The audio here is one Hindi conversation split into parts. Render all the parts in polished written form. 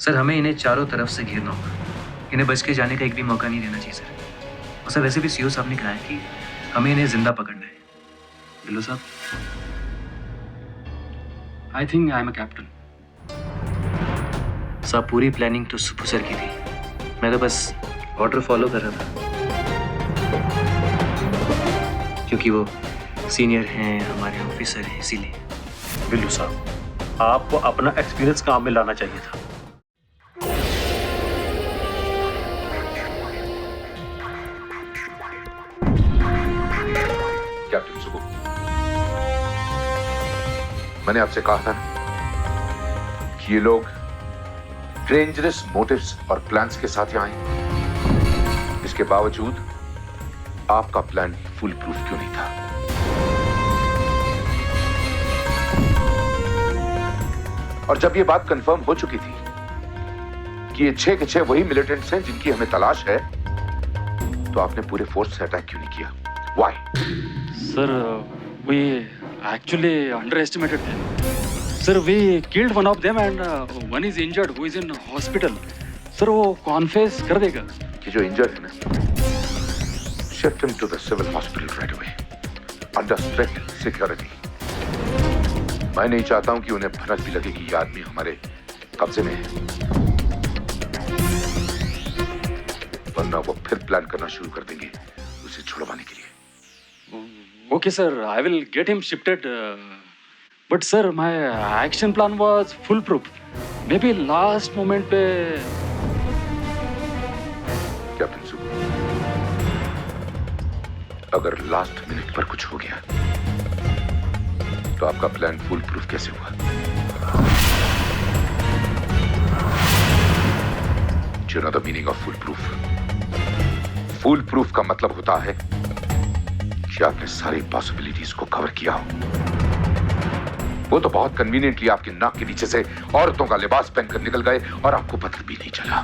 सर हमें इन्हें चारों तरफ से घेरना होगा। इन्हें बच के जाने का एक भी मौका नहीं देना चाहिए सर। और सर वैसे भी सीओ साहब ने कहा है कि हमें इन्हें जिंदा पकड़ना है। बिल्लू साहब, I think I am a captain. साहब पूरी प्लानिंग तो सुप्पू सर की थी, मैं तो बस ऑर्डर फॉलो कर रहा था, क्योंकि वो सीनियर हैं, हमारे ऑफिसर हैं, इसीलिए। बिल्लू साहब, आपको अपना एक्सपीरियंस काम में लाना चाहिए था। कैप्टन सुब्बू, मैंने आपसे कहा था कि ये लोग डेंजरस मोटिव्स और प्लान्स के साथ यहां आए। इसके बावजूद आपका प्लान फुल प्रूफ क्यों नहीं था? और जब ये बात कंफर्म हो चुकी थी कि ये 6 के 6 वही मिलिटेंट्स हैं जिनकी हमें तलाश है, तो आपने पूरे फोर्स से अटैक क्यों नहीं किया? Why? Sir, we actually underestimated them. Sir, we killed one of them and one is injured who is in hospital. Sir, वो confess कर देगा। कि जो इंजर्ड है ना, shift him to the civil hospital right away, under strict security. मैं नहीं चाहता हूं कि उन्हें भनक भी लगे कि ये आदमी हमारे कब्जे में है, वरना वो फिर प्लान करना शुरू कर देंगे उसे छुड़वाने के लिए। Okay, sir, I will get him shifted. But sir, my action plan was foolproof. Maybe last moment पे कैप्टन सुब्बू, अगर लास्ट मिनट पर कुछ हो गया तो आपका प्लान फुल प्रूफ कैसे हुआ? You know the meaning of fool proof? Full proof का मतलब होता है कि आपने सारी पॉसिबिलिटीज को कवर किया हो। वो तो बहुत कन्वीनियंटली आपके नाक के नीचे से औरतों का लिबास पहनकर निकल गए और आपको पता भी नहीं चला।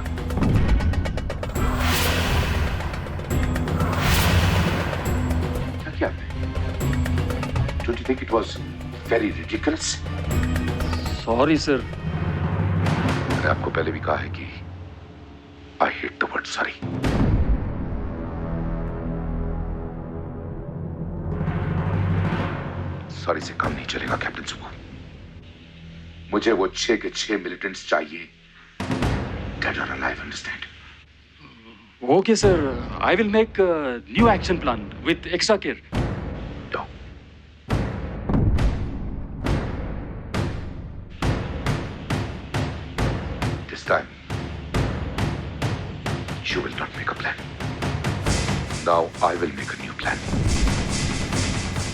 क्या किया आपने? Don't you think it was very ridiculous? Sorry, sir. मैंने आपको पहले भी कहा है कि I hate the word sorry. Sorry से काम नहीं चलेगा कैप्टन सुब्बू। मुझे वो 6 के 6 मिलिटेंट्स चाहिए, dead or alive, understand? Okay, sir. I will make a new action plan with extra care. No. This time, you will not make a plan. Now I will make a new plan.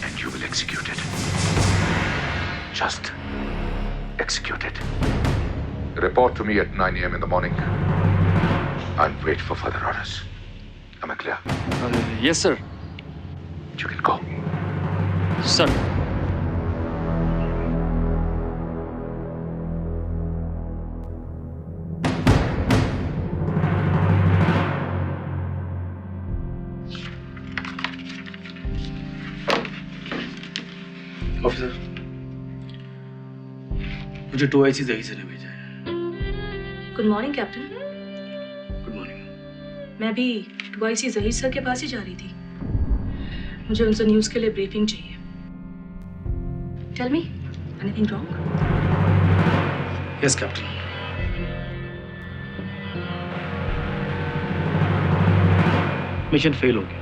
And you will execute it. Just execute it. Report to me at 9 a.m. in the morning. And wait for further orders. Am I clear? Yes, sir. You can go. Sir. Officer, मुझे 2IC जही सर ने भेजा है। Good morning captain. Good morning. मैं भी 2IC जहीर सर के पास ही जा रही थी। मुझे उनसे न्यूज़ के लिए ब्रीफिंग चाहिए। Tell me, anything wrong? Yes captain. Mission fail हो गया।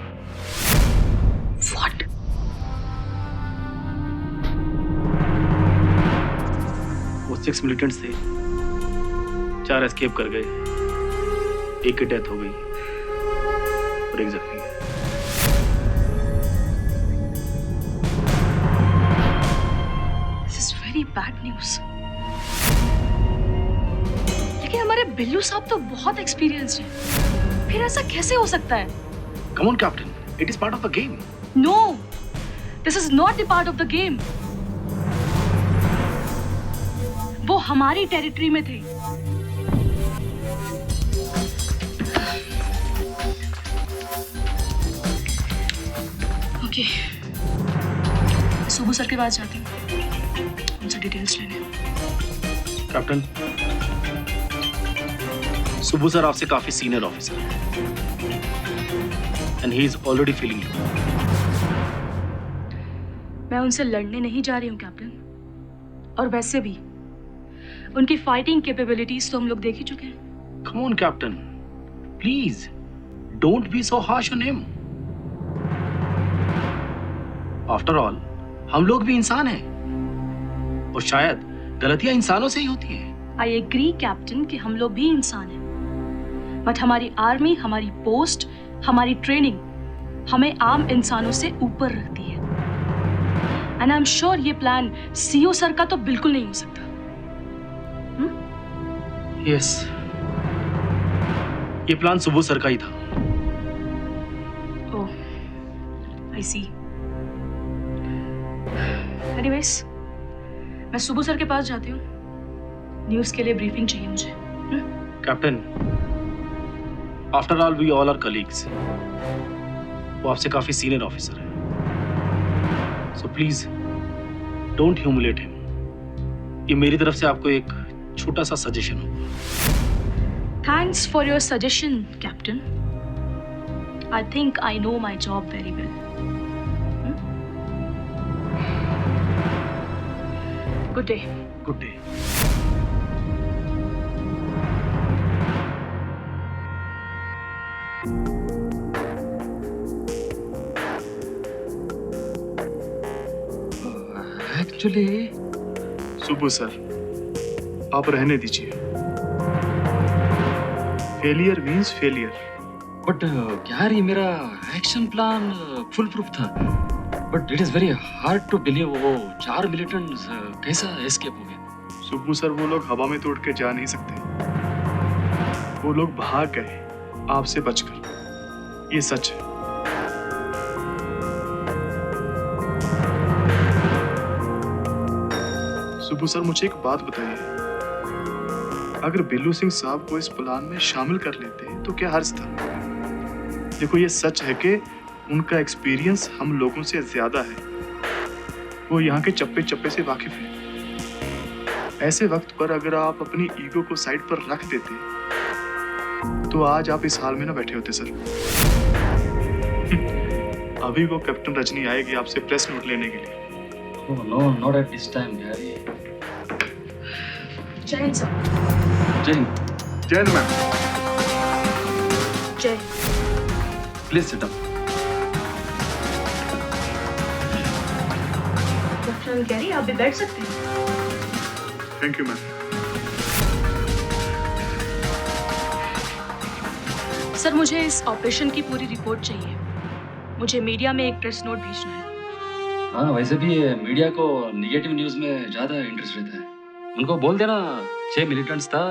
व्हाट? वो 6 मिलिटेंट्स थे, 4 एस्केप कर गए, 1 की डेथ हो गई और 1 जख्मी है। This is very bad news. लेकिन हमारे बिल्लू साहब तो बहुत एक्सपीरियंस्ड हैं। फिर ऐसा कैसे हो सकता है? Come on captain, it is part of the game. No, this is not the part of the game. वो हमारी टेरिटरी में थे। ओके, सुबह सर के पास जाती हूँ, उनसे डिटेल्स लेने। कैप्टन, सुब्बू सर आपसे काफी सीनियर ऑफिसर है and he is already feeling you. मैं उनसे लड़ने नहीं जा रही हूँ कैप्टन, और वैसे भी उनकी फाइटिंग कैपेबिलिटीज तो हम लोग देख ही चुके हैं। कम on captain, please don't be so harsh on him. After all हम लोग भी इंसान हैं और शायद गलतियां इंसानों से ही होती हैं। आई एग्री कैप्टन कि हम लोग भी इंसान हैं, बट हमारी आर्मी, हमारी पोस्ट, हमारी ट्रेनिंग हमें आम इंसानों से ऊपर रखती है। एंड आई एम श्योर ये प्लान सीओ सर का तो बिल्कुल नहीं हो सकता। यस, ये प्लान सुब्बू सर का ही था। ओह, आई सी। एनीवेज, मैं सुब्बू सर के पास जाती हूँ। न्यूज़ के लिए ब्रीफिंग चाहिए मुझे। Captain, after all we all are colleagues. वो आपसे काफी सीनियर ऑफिसर है, so please don't humiliate him. ये मेरी तरफ से आपको एक छोटा सा सजेशन हो। Thanks for your suggestion captain. I think I know my job very well. Good day. Good day. Actually Subbu sir, आप रहने दीजिए। Failure means failure. बट यार ये मेरा एक्शन प्लान फुल प्रूफ था, but it is very hard to believe वो 4 मिलिटेंट्स कैसा एस्केप हो गए। सुब्बू सर, वो लोग हवा में तोड़ के जा नहीं सकते। वो लोग भाग गए आपसे बचकर, ये सच है। सुब्बू सर, मुझे एक बात बताइए, अगर बिल्लू सिंह साहब को इस प्लान में शामिल कर लेते तो क्या हर्ज था? देखो, ये सच है कि उनका एक्सपीरियंस हम लोगों से ज्यादा है। वो यहाँ के चप्पे चप्पे से वाकिफ है। ऐसे वक्त पर अगर आप अपनी ईगो को साइड पर रख देते तो आज आप इस हाल में ना बैठे होते सर। अभी वो कैप्टन रजनी आएगी आपसे प्रेस नोट लेने के लिए। Oh, no, not at this time, Gary. जय हिंद सर। Jane, जय हिंद मैम। जय। please sit up. Captain Gary, आप भी बैठ सकते हैं। Thank you ma'am. सर, मुझे इस ऑपरेशन की पूरी रिपोर्ट चाहिए। मुझे मीडिया में एक प्रेस नोट भेजना है। हाँ, वैसे भी मीडिया को निगेटिव न्यूज़ में ज़्यादा इंटरेस्ट रहता है। उनको बोल देना 6 मिलिटेंट्स था,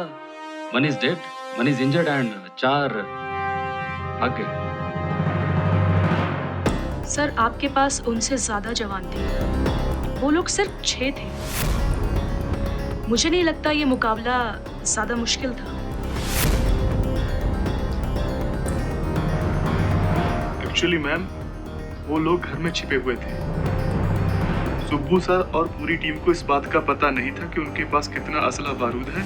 1 is dead, 1 is injured and 4 भाग गए। सर, आपके पास उनसे ज्यादा जवान थे। वो लोग सिर्फ 6 थे। मुझे नहीं लगता ये मुकाबला ज्यादा मुश्किल था। एक्चुअली मैम, वो लोग घर में छिपे हुए थे। सुब्बू सर और पूरी टीम को इस बात का पता नहीं था कि उनके पास कितना असला बारूद है।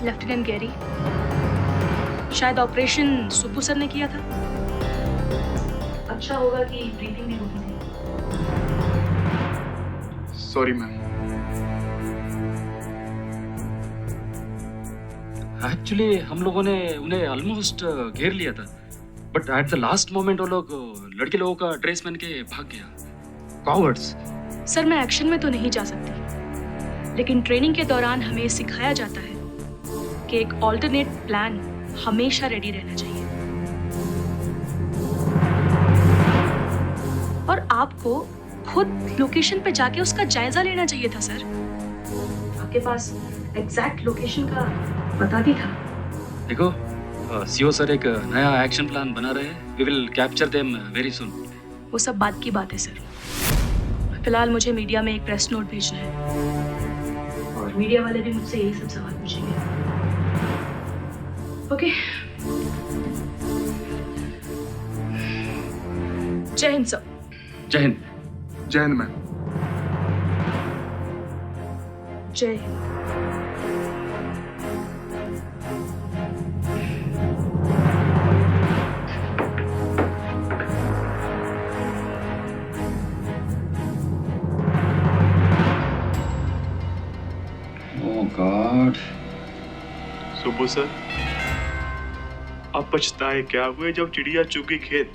लेफ्टिनेंट गैरी, शायद ऑपरेशन सुब्बू सर ने किया था। अच्छा होगा कि ब्रीथिंग भी होगी थी। Sorry ma'am. एक्चुअली हम लोगों ने उन्हें ऑलमोस्ट घेर लिया था, but at the last moment वो लोग लड़के लोगों का ड्रेस पहन के भाग गया। कॉवर्ड्स। सर, मैं एक्शन में तो नहीं जा सकती, लेकिन ट्रेनिंग के दौरान हमें सिखाया जाता है कि एक ऑल्टरनेट प्लान हमेशा रेडी रहना चाहिए। और आपको खुद लोकेशन पे जाके उसका जायजा लेना चाहिए था सर। आपके पास एग्जैक्ट लोकेशन का पता भी था। देखो, सीओ सर एक नया एक्शन प्लान बना रहे हैं। We will capture them very soon. वो सब बात की बात है सर। फिलहाल मुझे मीडिया में एक प्रेस नोट भेजना है, और मीडिया वाले भी मुझसे यही सब सवाल पूछेंगे। ओके, जय हिंद सर। जय हिंद। जय हिंद मैम। जय हिंद। सुबह सर, अब पछताए क्या हुए जब चिड़िया चुगी खेत।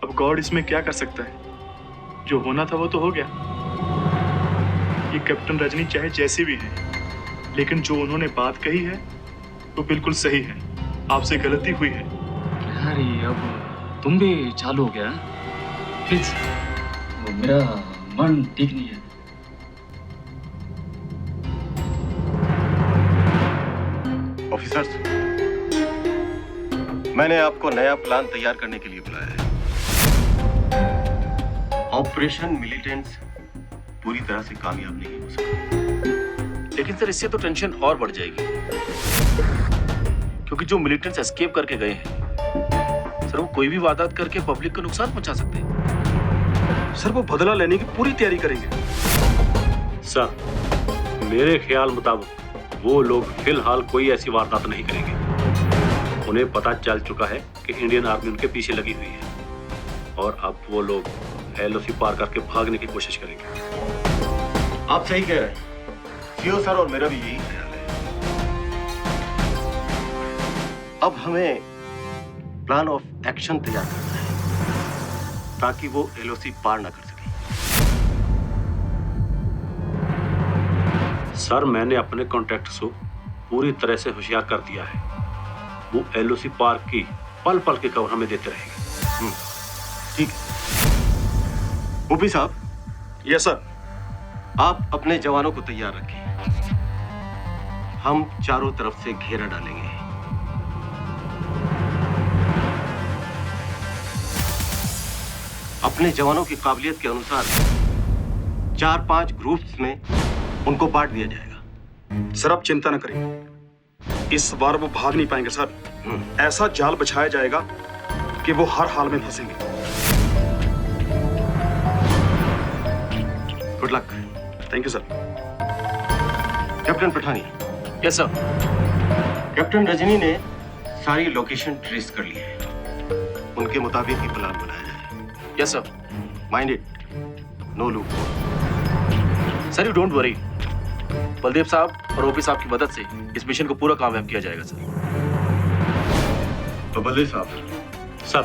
अब गॉड इसमें क्या कर सकता है? जो होना था वो तो हो गया। ये कैप्टन रजनी चाहे जैसी भी है, लेकिन जो उन्होंने बात कही है वो बिल्कुल सही है। आपसे गलती हुई है। यार ये अब तुम भी चालू हो गया प्लीज, मेरा मन ठीक नहीं है। ऑफिसर्स, मैंने आपको नया प्लान तैयार करने के लिए बुलाया है। ऑपरेशन मिलिटेंट्स पूरी तरह से कामयाब नहीं हो सका, लेकिन सर इससे तो टेंशन और बढ़ जाएगी, क्योंकि जो मिलिटेंट्स एस्केप करके गए हैं सर, वो कोई भी वारदात करके पब्लिक को नुकसान पहुंचा सकते हैं। सर वो बदला लेने की पूरी तैयारी करेंगे। सर मेरे ख्याल मुताबिक वो लोग फिलहाल कोई ऐसी वारदात नहीं करेंगे। उन्हें पता चल चुका है कि इंडियन आर्मी उनके पीछे लगी हुई है और अब वो लोग एलओसी पार करके भागने की कोशिश करेंगे। आप सही कह रहे हैं सीओ सर, और मेरा भी यही ख्याल है। अब हमें प्लान ऑफ एक्शन तैयार करना है ताकि वो एलओसी पार ना कर सके। सर मैंने अपने कॉन्ट्रैक्टर्स को पूरी तरह से होशियार कर दिया है। वो एलओसी पार की पल पल की खबर हमें देते रहेंगे। ठीक है ओपी साहब। Yes sir. आप अपने जवानों को तैयार रखें, हम चारों तरफ से घेरा डालेंगे। अपने जवानों की काबिलियत के अनुसार 4-5 ग्रुप्स में उनको बांट दिया जाएगा। सर आप चिंता न करें, इस बार वो भाग नहीं पाएंगे सर। ऐसा जाल बिछाया जाएगा कि वो हर हाल में फंसेंगे। Good luck. Thank you sir. Captain Pathani. Yes sir. Captain Rajni ने सारी लोकेशन ट्रेस कर ली है, उनके मुताबिक ही प्लान बनाया जाए। Yes sir. Mind it, no loop. Sir you don't worry, Baldev साहब और ओपी साहब की मदद से इस मिशन को पूरा कामयाब किया जाएगा सर। तो बलदेव साहब, सर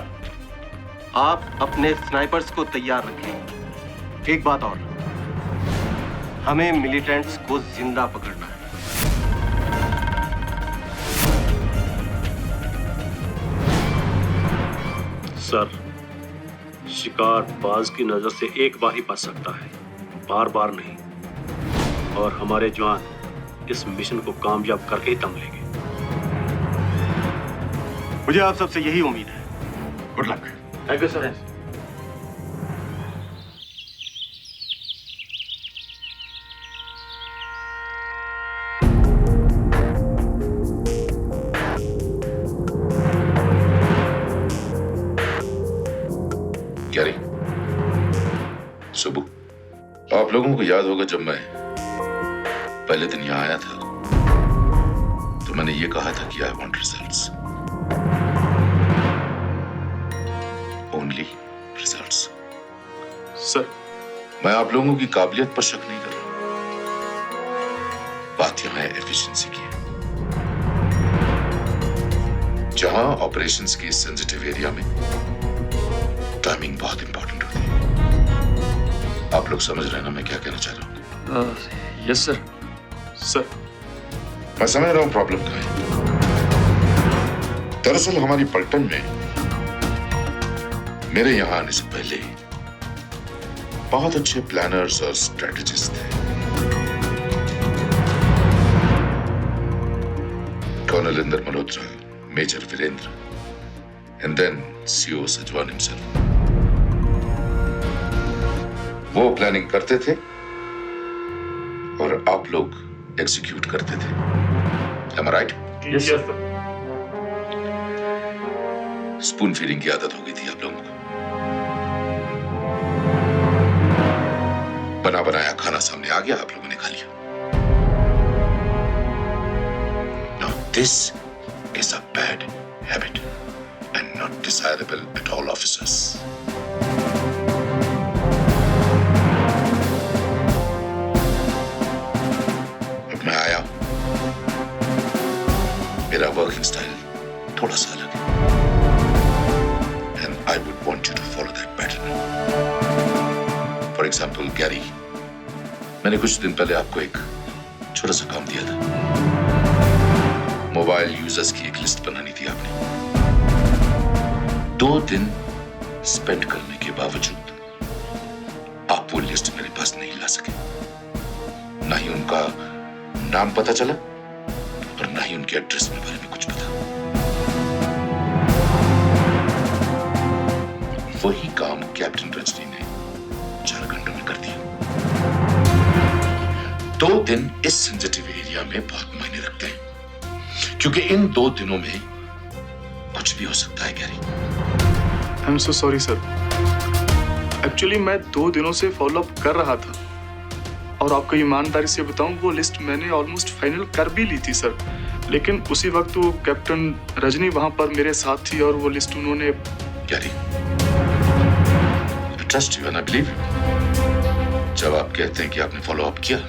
आप अपने स्नाइपर्स को तैयार रखें। एक बात और, हमें मिलिटेंट्स को जिंदा पकड़ना है। सर शिकार बाज की नजर से एक बार ही बच सकता है, बार बार नहीं। और हमारे जवान इस मिशन को कामयाब करके ही दम लेंगे। मुझे आप सबसे यही उम्मीद है। Good luck. Thank you sir. Gary, सुबह, आप लोगों को याद होगा जब मैं पहले दिन यहां आया था तो मैंने ये कहा था कि I want results, only results. Sir मैं आप लोगों की काबिलियत पर शक नहीं कर रहा, बात यहां है एफिशिएंसी की। जहां ऑपरेशंस की सेंसिटिव एरिया में टाइमिंग बहुत इंपॉर्टेंट होती है। आप लोग समझ रहे हैं ना मैं क्या कहना चाह रहा हूं? Yes sir. सर मैं समझ रहा हूं प्रॉब्लम क्या है। दरअसल हमारी पलटन में मेरे यहां आने से पहले बहुत अच्छे प्लानर्स और स्ट्रेटेजिस्ट थे। Colonel Inder Malhotra, major Virendra, and then CO Sajwan himself. वो प्लानिंग करते थे और आप लोग एग्जीक्यूट करते थे। Am I right? Yes sir. Spoon feeding की आदत हो गई थी आप लोगों को। बना बनाया खाना सामने आ गया, आप लोगों ने खा लिया। Now this is a bad habit and not desirable at all, officers. अब मैं आया हूं मेरा वर्किंग स्टाइल थोड़ा सा अलग है and I would want you to follow that pattern. For example Gary, मैंने कुछ दिन पहले आपको एक छोटा सा काम दिया था। मोबाइल यूजर्स की एक लिस्ट बनानी थी आपने। 2 दिन स्पेंड करने के बावजूद आप वो लिस्ट मेरे पास नहीं ला सके। ना ही उनका नाम पता चला और ना ही उनके एड्रेस के बारे में कुछ पता। वही काम कैप्टन रजनी ने 4 घंटों में कर दिया। 2 दिन इस सेंसिटिव एरिया में बहुत मायने रखते हैं, क्योंकि इन 2 दिनों में कुछ भी हो सकता है Gary. I am so sorry sir. Actually मैं 2 दिनों से फॉलो अप कर रहा था और आपको ईमानदारी से बताऊं, वो लिस्ट मैंने ऑलमोस्ट फाइनल कर भी ली थी सर। लेकिन उसी वक्त वो कैप्टन रजनी वहां पर मेरे साथ थी और वो लिस्ट उन्होंने। Gary, I trust you and I believe you। जब आप कहते हैं कि आपने फॉलो अप किया,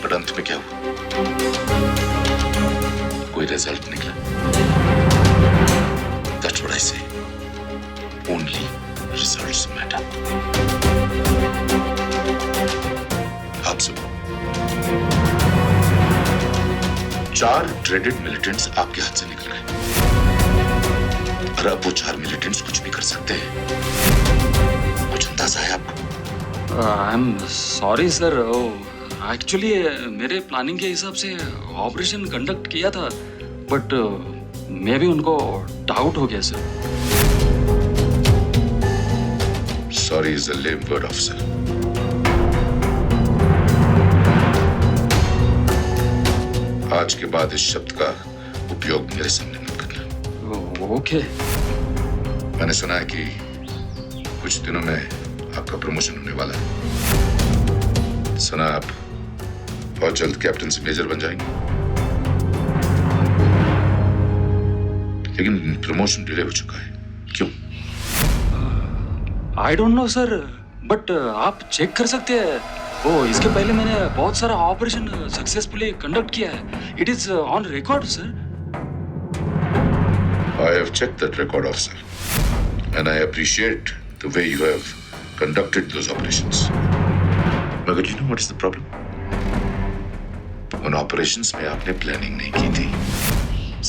पर अंत में क्या हुआ? कोई रिजल्ट निकला? That's what I say। Only results matter। आप सब 4 dreaded militants आपके हाथ से निकल गए और अब वो 4 militants कुछ भी कर सकते हैं। कुछ अंदाजा है आपको? I am sorry sir. Actually मेरे प्लानिंग के हिसाब से ऑपरेशन कंडक्ट किया था, बट मैं भी उनको डाउट हो गया sir. Sorry is a lame word, officer। आज के बाद इस शब्द का उपयोग मेरे सामने मत करना। ओके। मैंने सुना है कि कुछ दिनों में आपका प्रमोशन होने वाला है। सुना आप बहुत जल्द कैप्टन से मेजर बन जाएंगे, लेकिन प्रमोशन डिले हो चुका है। क्यों? I don't know sir, but आप चेक कर सकते हैं। वो इसके पहले मैंने बहुत सारा ऑपरेशन सक्सेसफुली कंडक्ट किया है। It is on record sir. I have checked that record, officer, and I appreciate the way you have conducted those operations. मगर you know what is the problem? उन operations में आपने planning नहीं की थी,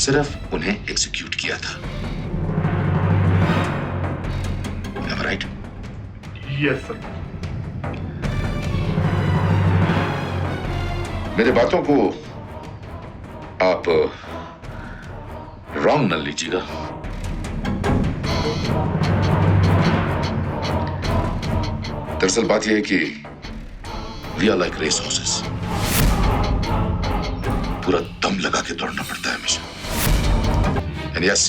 सिर्फ उन्हें execute किया था। Am I right? Yes sir. मेरे बातों को आप रॉन्ग न लीजिएगा। दरअसल बात यह है कि we are like race horses. पूरा दम लगा के दौड़ना पड़ता है हमेशा। And yes,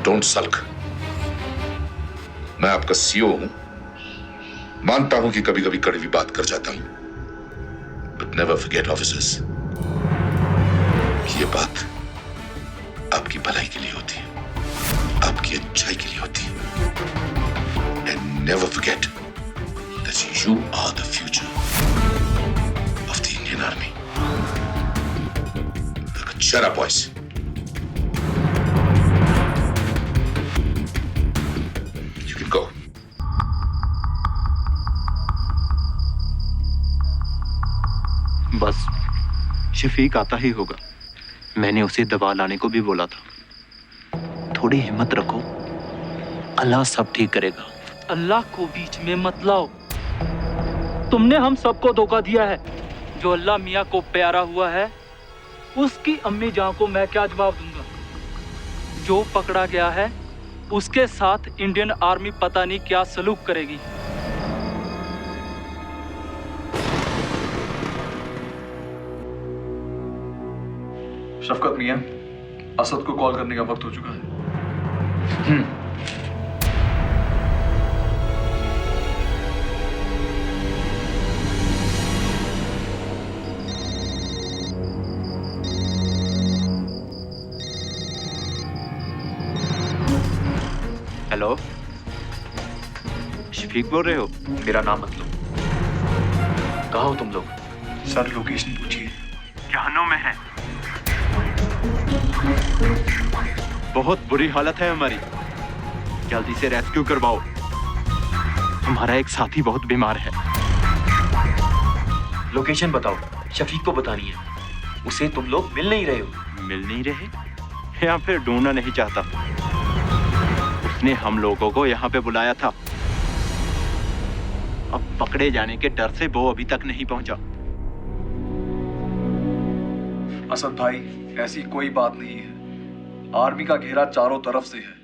don't sulk. मैं आपका सीईओ हूं, मानता हूं कि कभी कभी कड़वी बात कर जाता हूं, बट नेवर फॉरगेट ऑफिसर्स कि ये बात आपकी भलाई के लिए होती है, आपकी अच्छाई के लिए होती है। And never forget that you are the future of the Indian army. Shut up, boys। You can go। बस शफीक आता ही होगा। मैंने उसे दवा लाने को भी बोला था। थोड़ी हिम्मत रखो, अल्लाह सब ठीक करेगा। अल्लाह को बीच में मत लाओ। तुमने हम सबको धोखा दिया है। जो अल्लाह मियाँ को प्यारा हुआ है, उसकी अम्मी जान को मैं क्या जवाब दूंगा? जो पकड़ा गया है, उसके साथ इंडियन आर्मी पता नहीं क्या सलूक करेगी। शफकत मियां, असद को कॉल करने का वक्त हो चुका है। हेलो, शफीक बोल रहे हो? मेरा नाम मत लो। कहाँ हो तुम लोग? सर लोकेशन पूछिए। जहन्नुम में है। बहुत बुरी हालत है हमारी, जल्दी से रेस्क्यू करवाओ। हमारा एक साथी बहुत बीमार है। लोकेशन बताओ, शफीक को बतानी है। उसे तुम लोग मिल नहीं रहे हो। मिल नहीं रहे या फिर ढूंढना नहीं चाहता? उसने हम लोगों को यहाँ पे बुलाया था। अब पकड़े जाने के डर से वो अभी तक नहीं पहुंचा। असद भाई, ऐसी कोई बात नहीं है। आर्मी का घेरा चारों तरफ से है,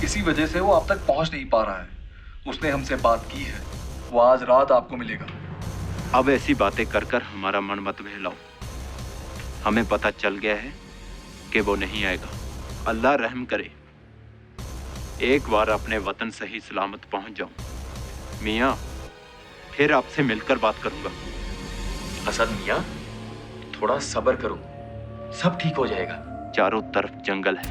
इसी वजह से वो आप तक पहुंच नहीं पा रहा है। उसने हमसे बात की है, वो आज रात आपको मिलेगा। अब ऐसी बातें कर कर हमारा मन मत बहलाओ। हमें पता चल गया है कि वो नहीं आएगा। अल्लाह रहम करे, एक बार अपने वतन सही सलामत पहुंच जाऊं। मियाँ, फिर आपसे मिलकर बात करूंगा। असद मियाँ, थोड़ा सब्र करो, सब ठीक हो जाएगा। चारों तरफ जंगल है,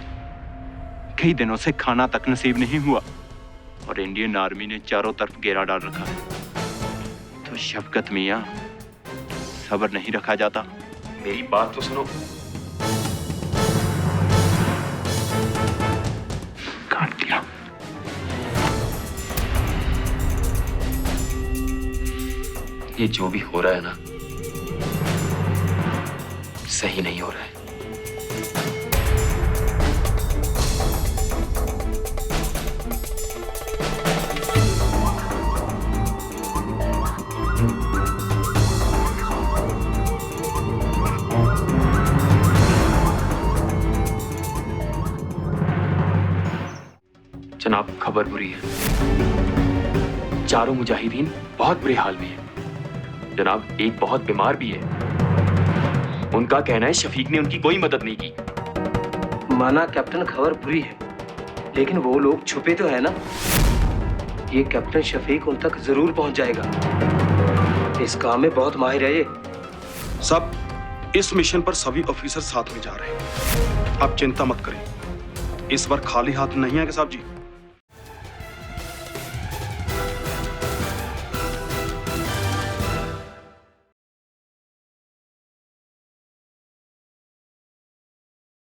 कई दिनों से खाना तक नसीब नहीं हुआ और इंडियन आर्मी ने चारों तरफ घेरा डाल रखा है। तो शफकत मियाँ, सब्र नहीं रखा जाता? मेरी बात तो सुनो। काट दिया। ये जो भी हो रहा है ना, सही नहीं हो रहा है। जनाब, खबर बुरी है। चारों मुजाहिदीन बहुत बुरे हाल में हैं। जनाब, एक बहुत बीमार भी है। उनका कहना है शफीक ने उनकी कोई मदद नहीं की। माना कैप्टन, खबर बुरी है, लेकिन वो लोग छुपे तो है ना। ये कैप्टन शफीक उन तक जरूर पहुंच जाएगा। इस काम में बहुत माहिर है ये। सब इस मिशन पर सभी ऑफिसर साथ में जा रहे हैं। आप चिंता मत करें, इस बार खाली हाथ नहीं आएंगे साहब जी।